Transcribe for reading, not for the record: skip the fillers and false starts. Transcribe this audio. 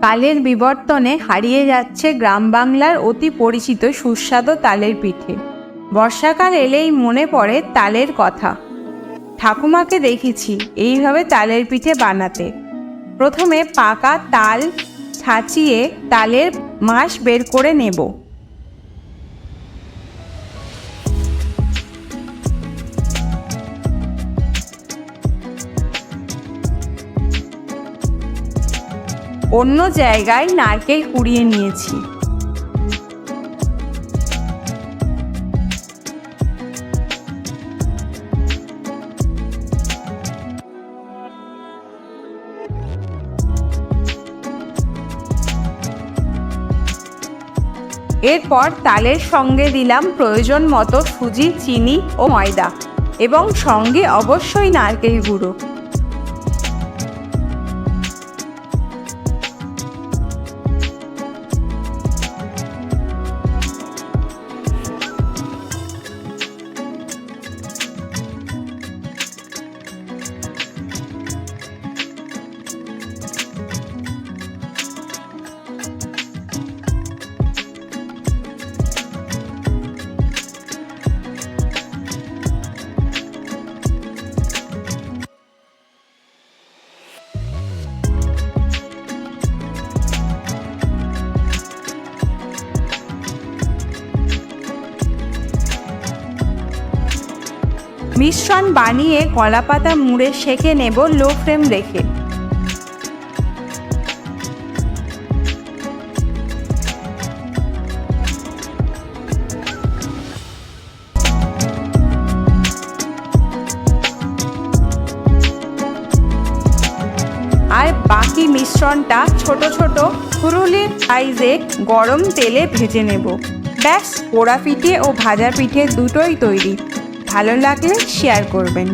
কালের বিবর্তনে হারিয়ে যাচ্ছে গ্রাম বাংলার অতি পরিচিত সুস্বাদু তালের পিঠে। বর্ষাকাল এলেই মনে পড়ে তালের কথা। ঠাকুমাকে দেখেছি এইভাবে তালের পিঠে বানাতে। প্রথমে পাকা তাল ছাঁচিয়ে তালের মাশ বের করে নেব। অন্য জায়গায় নারকেল কুড়িয়ে নিয়েছি। এরপর তালের সঙ্গে দিলাম প্রয়োজন মতো সুজি, চিনি ও ময়দা এবং সঙ্গে অবশ্যই নারকেল গুঁড়ো। মিশ্রণ বানিয়ে কলাপাতা মুড়ে সেঁকে নেব লো ফ্লেম রেখে। আর বাকি মিশ্রণটা ছোট ছোট ফুরুলির সাইজে গরম তেলে ভেজে নেব। ব্যাস, পোড়া পিঠে ও ভাজা পিঠে দুটোই তৈরি। ভালো লাগলে শেয়ার করবেন।